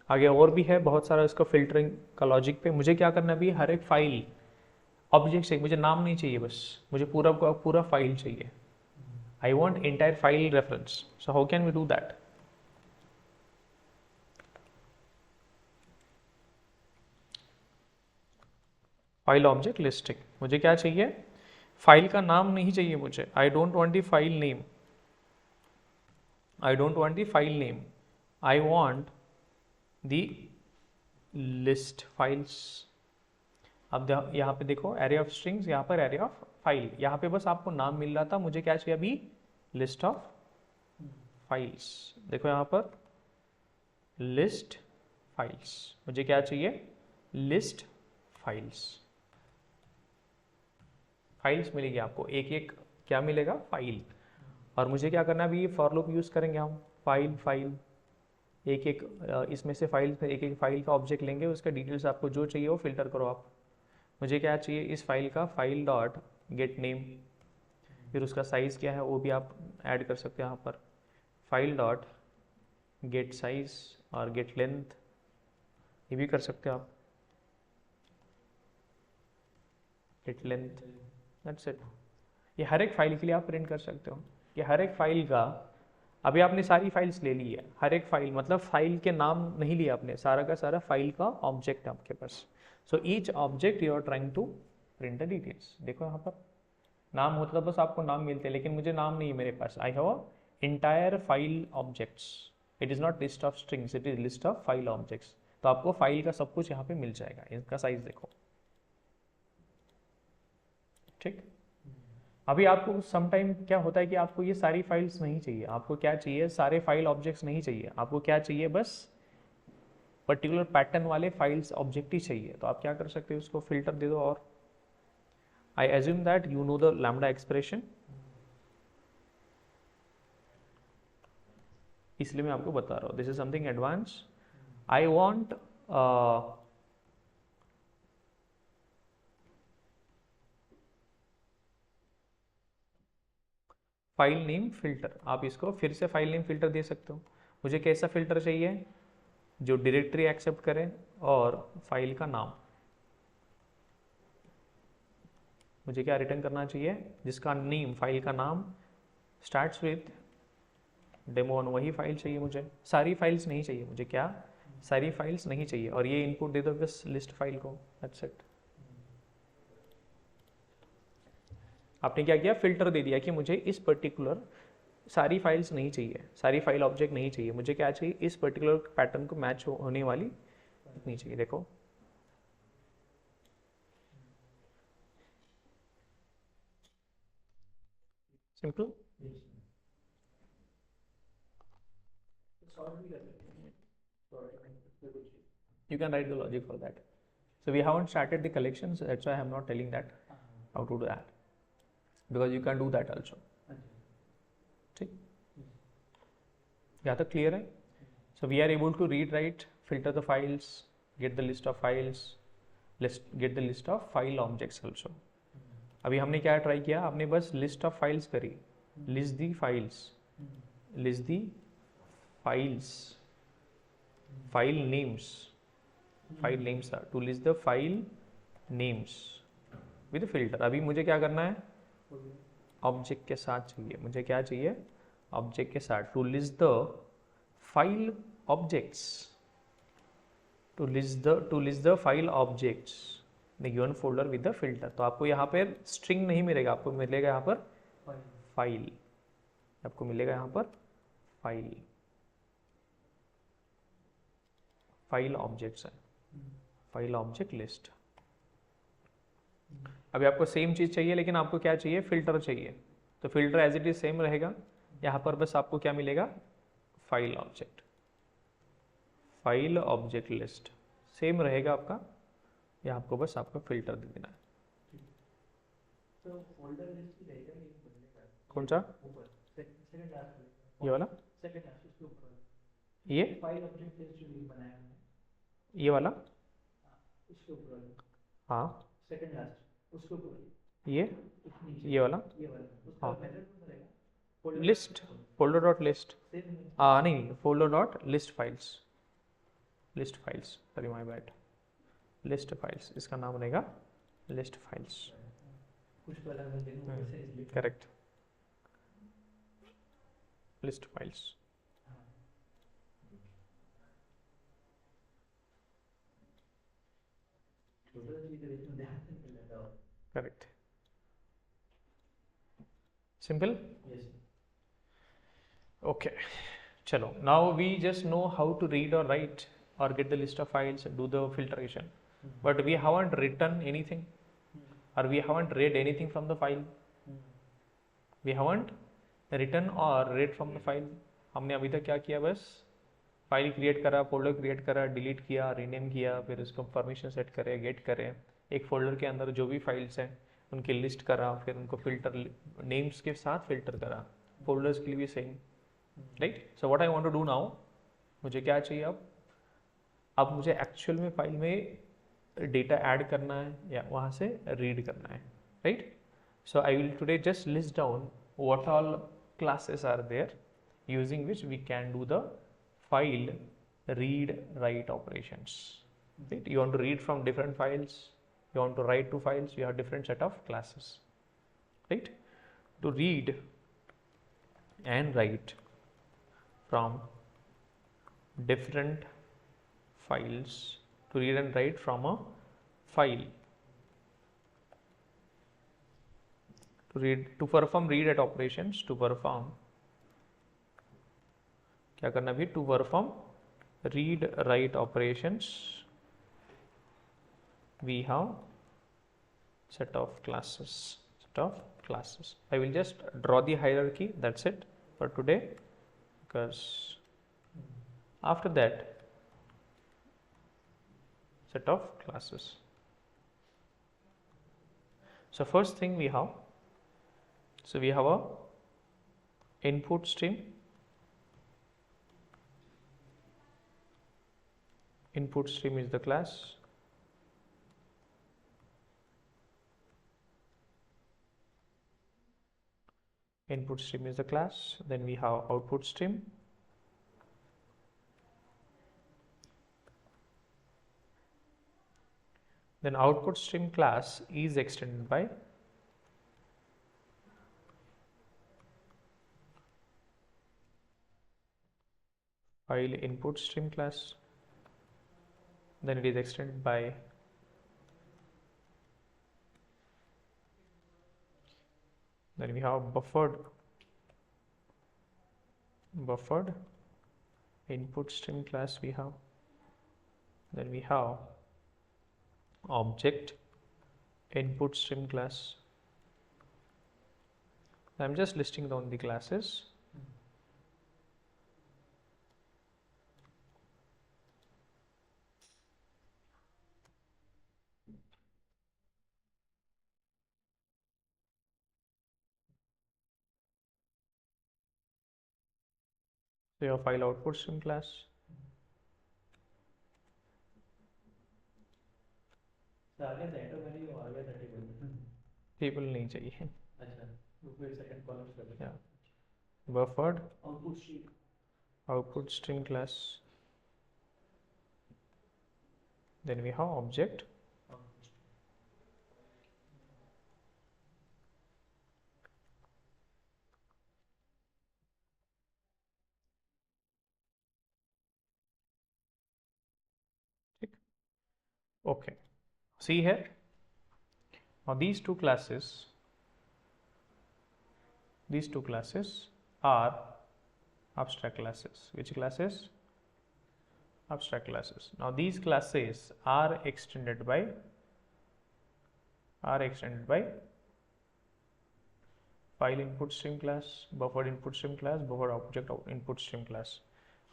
आगे और भी है बहुत सारा इसका फिल्टरिंग का लॉजिक पे। मुझे क्या करना भी, हर एक फाइल ऑब्जेक्ट चाहिए, मुझे नाम नहीं चाहिए, बस मुझे पूरा का पूरा फाइल चाहिए। I want entire file reference, so how can we do that. File object listing, मुझे क्या चाहिए, फाइल का नाम नहीं चाहिए मुझे, I don't want the file name, I don't want the file name, I want the list files. अब यहाँ पे देखो, एरे ऑफ स्ट्रिंग्स, यहाँ पर एरे ऑफ फाइल, यहाँ पे बस आपको नाम मिल रहा था, मुझे क्या चाहिए अभी, लिस्ट ऑफ फाइल्स। देखो यहाँ पर लिस्ट फाइल्स, मुझे क्या चाहिए, लिस्ट फाइल्स। फाइल्स मिलेगी आपको, एक एक क्या मिलेगा, फाइल। और मुझे क्या करना है अभी, फॉर लूप यूज करेंगे हम, फाइल फाइल, एक एक इसमें से फाइल, एक एक फाइल का ऑब्जेक्ट लेंगे, उसका डिटेल्स आपको जो चाहिए वो फिल्टर करो आप। मुझे क्या चाहिए, इस फाइल का फाइल डॉट गेट नेम, फिर उसका साइज़ क्या है वो भी आप ऐड कर सकते हैं यहाँ पर, फाइल डॉट गेट साइज और गेट लेंथ, ये भी कर सकते हो आप, गेट लेंथ, दैट्स इट। ये हर एक फाइल के लिए आप प्रिंट कर सकते हो, कि हर एक फाइल का, अभी आपने सारी फाइल्स ले ली है, हर एक फाइल मतलब फाइल के नाम नहीं लिया आपने, सारा का सारा फाइल का ऑब्जेक्ट है आपके पास। So each object you are trying to print the details. देखो यहाँ पर नाम होता, बस आपको नाम मिलते, लेकिन मुझे नाम नहीं है मेरे पास, I have entire file objects, it is not list of strings, it is list of file objects. तो आपको फाइल का सब कुछ यहाँ पे मिल जाएगा, इसका साइज देखो, ठीक। अभी आपको सम टाइम क्या होता है कि आपको ये सारी फाइल्स नहीं चाहिए, आपको क्या चाहिए, सारे फाइल ऑब्जेक्ट्स नहीं चाहिए, आपको क्या चाहिए, बस पर्टिकुलर पैटर्न वाले फाइल्स ऑब्जेक्ट ही चाहिए। तो आप क्या कर सकते हो, उसको फिल्टर दे दो। और I assume that you know the lambda expression, इसलिए मैं आपको बता रहा हूँ, this is something advance. I want file name filter, आप इसको फिर से फाइल नेम फिल्टर दे सकते हो। मुझे कैसा फिल्टर चाहिए, जो डायरेक्टरी एक्सेप्ट करे और फाइल का नाम, मुझे क्या रिटर्न करना चाहिए, जिसका नेम, फाइल का नाम स्टार्ट्स विथ डेमो 1, वही फाइल चाहिए मुझे, सारी फाइल्स नहीं चाहिए मुझे, क्या सारी फाइल्स नहीं चाहिए। और ये इनपुट दे दो बस लिस्ट फाइल को, दैट्स इट। आपने क्या किया, फिल्टर दे दिया कि मुझे इस पर्टिकुलर सारी फाइल्स नहीं चाहिए, सारी फाइल ऑब्जेक्ट नहीं चाहिए, मुझे क्या चाहिए, इस पर्टिकुलर पैटर्न को मैच होने वाली इतनी चाहिए। देखो simple, you can write the logic for that. So we haven't started the collections, that's why I am not telling that how to do that, because you can do that also, ठीक, यहाँ तक clear है। So we are able to read, write, filter the files, get the list of files, get the list of file objects also. अभी हमने क्या try किया, आपने बस लिस्ट ऑफ फाइल्स करी, list the files, list the files, file names, file names are to list the file names with filter. अभी मुझे क्या करना है, ऑब्जेक्ट के साथ चाहिए, मुझे क्या चाहिए, ऑब्जेक्ट के साथ, to list the file objects, to list the file objects the given folder with the filter. तो आपको यहाँ पर स्ट्रिंग नहीं मिलेगा, आपको मिलेगा यहाँ पर फाइल, आपको मिलेगा यहाँ पर फाइल, फाइल ऑब्जेक्ट्स है, फाइल ऑब्जेक्ट लिस्ट, अभी आपको सेम चीज़ चाहिए, लेकिन आपको क्या चाहिए, फिल्टर चाहिए, तो filter as it is same रहेगा। यहाँ पर बस आपको क्या मिलेगा, file object, file object list same रहेगा आपका, यहाँ आपको बस आपका फिल्टर दे देना है। तो फोल्डर लिस्ट ही रहेगा ये बदलेगा? कौन सा? ऊपर सेकंड लास्ट ये वाला, सेकंड लास्ट उसके ऊपर ये फाइल ऑब्जेक्ट लिस्ट जो ये बनाया हमने, ये वाला, उसके ऊपर हाँ सेकंड लास्ट उसके ऊपर ये ये वाला, ये वाला उसका हाँ मेथड कौन सा रहेगा? List, folder dot list, same नहीं folder dot list files, list files, sorry my bad, list files, इसका नाम रहेगा लिस्ट फाइल्स, कुछ तो अलग अलग है वैसे इसलिए करेक्ट, लिस्ट फाइल्स। छोटा चीज है इसमें ध्यान नहीं लगा। Correct, simple, yes okay, chalo, now we just know how to read or write or get the list of files and do the filtration, but we haven't written anything or we haven't read anything from the file, we haven't written or read from the file। हमने अभी तक क्या किया, बस file create करा, folder create करा, delete किया, rename किया, फिर उसको परमिशन सेट करे, गेट करे, एक फोल्डर के अंदर जो भी फाइल्स हैं उनकी लिस्ट करा, फिर उनको फिल्टर नेम्स के साथ फिल्टर करा, फोल्डर्स के लिए भी same, right. So what I want to do now, मुझे क्या चाहिए अब मुझे एक्चुअल में फाइल में डेटा ऐड करना है या वहाँ से रीड करना है, right. So I will today just list down what all classes are there using which we can do the file read write operations, right? You want to read from different files, you want to write to files, you have different set of classes, right? To read and write from different files, to read and write from a file, to perform read at operations, to perform क्या करना भी, to perform read write operations we have set of classes, I will just draw the hierarchy, that's it for today, because after that set of classes. So first thing we have, so we have a input stream, input stream is the class, input stream is the class, then we have output stream, then output stream class is extended by file input stream class, then it is extended by then we have buffered input stream class we have, then we have object input stream class. I'm just listing down the classes. So your file output stream class, आगे centre value आ गया 30 table नहीं चाहिए, अच्छा वो फिर second column कर देते yeah, buffered output stream class, then we have object okay. See here, now these two classes are abstract classes. Which classes? Abstract classes. Now these classes are extended by are extended by file input stream class, buffered input stream class, buffered object input stream class.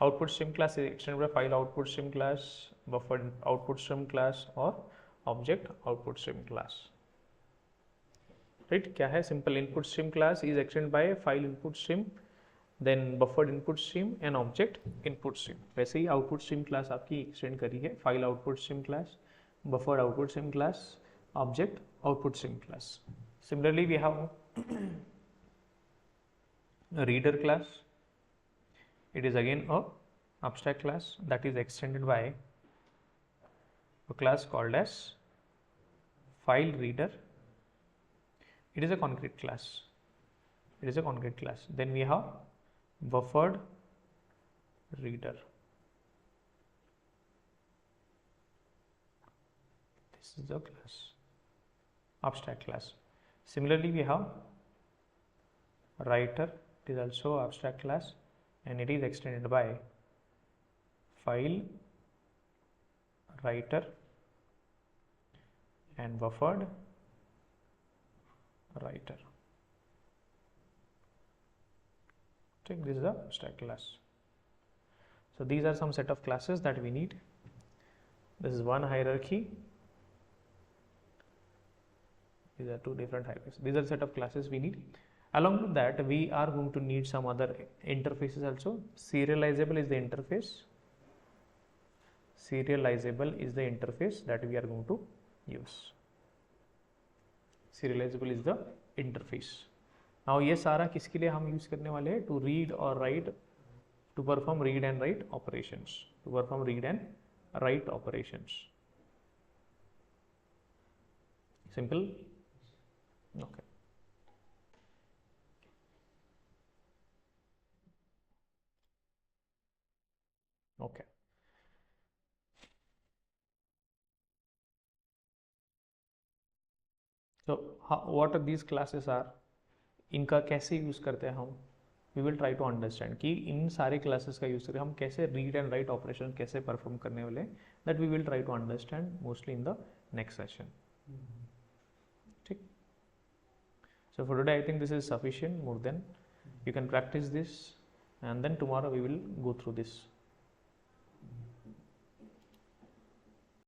Output stream class is extended by file output stream class, buffered output stream class और object output stream class. Right? क्या है? Simple input stream class is extended by file input stream, then buffered input stream and object input stream. वैसे ही output stream class आपकी extend करी है file output stream class, buffered output stream class, object output stream class. Similarly, we have a reader class. It is again a abstract class that is extended by a class called as file reader. It is a concrete class. It is a concrete class. Then we have buffered reader. This is the class, abstract class. Similarly, we have writer. It is also abstract class and it is extended by file writer and buffered writer. Take this is the abstract class. So these are some set of classes that we need. This is one hierarchy. These are two different hierarchies. These are the set of classes we need. Along with that, we are going to need some other interfaces also. Serializable is the interface. Serializable is the interface that we are going to use. Serializable is the interface. Now ये सारा किसके लिए हम use करने वाले हैं? To read or write, to perform read and write operations. To perform read and write operations. Simple? Okay. Okay. So what are these classes are? इनका कैसे यूज करते हैं हम? We will try to understand कि इन सारे classes का use करके हम कैसे read and write operation कैसे perform करने वाले हैं. That we will try to understand mostly in the next session. ठीक. So for today I think this is sufficient. More than you can practice this and then tomorrow we will go through this.